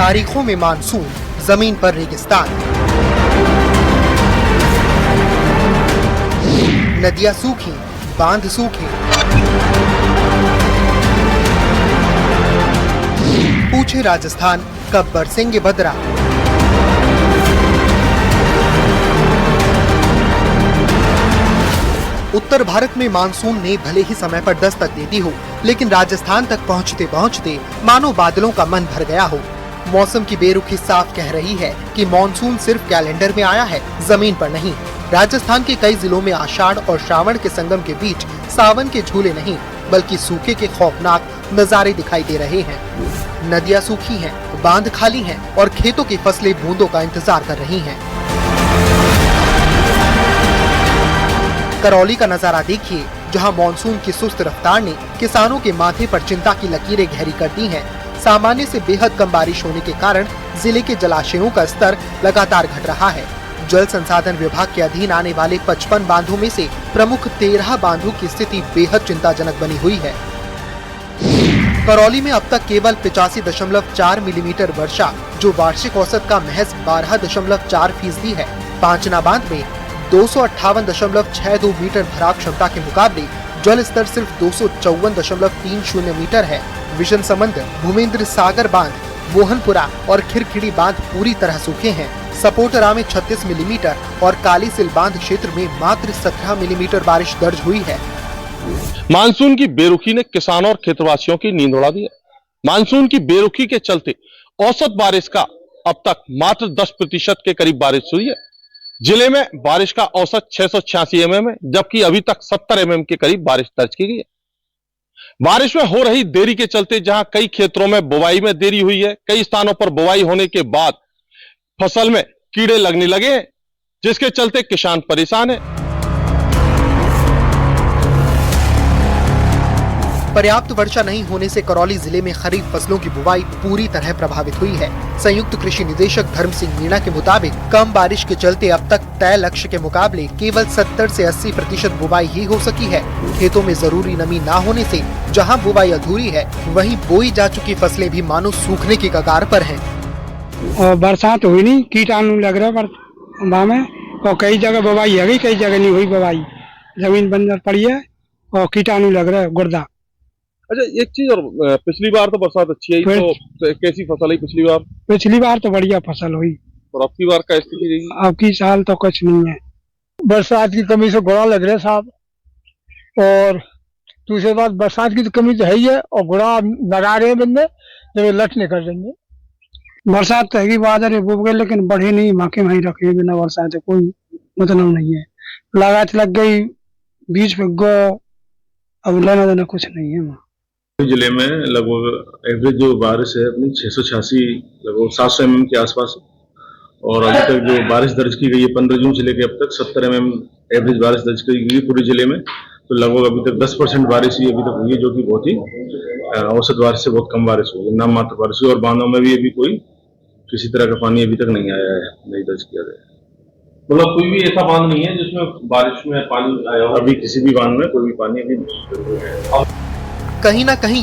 तारीखों में मानसून, जमीन पर रेगिस्तान। नदियां सूखी, बांध सूखे। पूछे राजस्थान कब बरसेंगे बदरा। उत्तर भारत में मानसून ने भले ही समय पर दस्तक दे दी हो, लेकिन राजस्थान तक पहुंचते पहुंचते मानो बादलों का मन भर गया हो। मौसम की बेरुखी साफ कह रही है कि मानसून सिर्फ कैलेंडर में आया है, जमीन पर नहीं। राजस्थान के कई जिलों में आषाढ़ और श्रावण के संगम के बीच सावन के झूले नहीं, बल्कि सूखे के खौफनाक नजारे दिखाई दे रहे हैं। नदियां सूखी हैं, बांध खाली हैं और खेतों की फसलें बूंदों का इंतजार कर रही हैं। करौली का नजारा देखिए, जहां मानसून की सुस्त रफ्तार ने किसानों के माथे पर चिंता की लकीरें गहरी कर दी हैं। सामान्य से बेहद कम बारिश होने के कारण जिले के जलाशयों का स्तर लगातार घट रहा है। जल संसाधन विभाग के अधीन आने वाले 55 बांधों में से प्रमुख 13 बांधों की स्थिति बेहद चिंताजनक बनी हुई है। करौली में अब तक केवल 85.4 मिलीमीटर वर्षा, जो वार्षिक औसत का महज 12.4% है। पांचना बांध में 258.62 मीटर भराव क्षमता के मुकाबले जल स्तर सिर्फ 254.30 मीटर है। विजन समंदर, भूमेंद्र सागर बांध, मोहनपुरा और खिरखिड़ी बांध पूरी तरह सूखे हैं। सपोटरा में 36 मिलीमीटर और कालीसिल बांध क्षेत्र में मात्र 17 मिलीमीटर बारिश दर्ज हुई है। मानसून की बेरुखी ने किसानों और क्षेत्रवासियों की नींद उड़ा दी है। मानसून की बेरुखी के चलते औसत बारिश का अब तक मात्र 10% के करीब बारिश हुई है। जिले में बारिश का औसत 686 mm है, जबकि अभी तक 70 mm के करीब बारिश दर्ज की गई है। बारिश में हो रही देरी के चलते जहां कई क्षेत्रों में बुवाई में देरी हुई है, कई स्थानों पर बुवाई होने के बाद फसल में कीड़े लगने लगे हैं, जिसके चलते किसान परेशान है। पर्याप्त वर्षा नहीं होने से करौली जिले में खरीफ फसलों की बुवाई पूरी तरह प्रभावित हुई है। संयुक्त कृषि निदेशक धर्म सिंह मीणा के मुताबिक कम बारिश के चलते अब तक तय लक्ष्य के मुकाबले केवल 70 से 80% बुवाई ही हो सकी है। खेतों में जरूरी नमी न होने से जहां बुवाई अधूरी है, वहीं बोई जा चुकी फसलें भी मानो सूखने की कगार पर हैं। और बरसात हुई नहीं, कीटाणु लग रहा में, और कई जगह बुवाई है गई, कई जगह नहीं हुई बुवाई। जमीन बंजर पड़ी है और कीटाणु लग रहा है गुर्दा। अच्छा, एक चीज और, पिछली बार तो बरसात अच्छी आई, तो कैसी फसल आई पिछली बार? पिछली बार तो बढ़िया फसल हुई, और अब की बार क्या स्थिति रही? अब की साल तो कुछ नहीं है। बरसात की कमी से गुड़ा लग रहा है साहब, और दूसरी बात बरसात की तो कमी तो है ही है, और गुड़ा लगा रहे हैं बंदे जब लट नहीं कर देंगे। बरसात तो है बादल है वो, लेकिन बढ़े नहीं, माके वहीं रखे बिना बरसात है कोई मतलब नहीं है। लागत लग गई, बीज पे गो, अब लेना देना कुछ नहीं है। जिले में लगभग एवरेज जो बारिश है अपनी 686 लगभग 700 mm के आसपास, और अभी तक जो बारिश दर्ज की गई है 15 जून से लेकर अब तक 70 mm एवरेज बारिश दर्ज की गई पूरे जिले में। तो लगभग अभी तक 10% बारिश ही अभी तक हुई है, जो कि बहुत ही औसत बारिश से बहुत कम बारिश हुई है, नाम मात्र बारिश हुई। और बांधों में भी अभी कोई किसी तरह का पानी अभी तक नहीं आया है, नहीं दर्ज किया गया। मतलब कोई भी ऐसा बांध नहीं है जिसमें बारिश में पानी आया हो? अभी किसी भी बांध में कोई भी पानी अभी नहीं है। कहीं न कहीं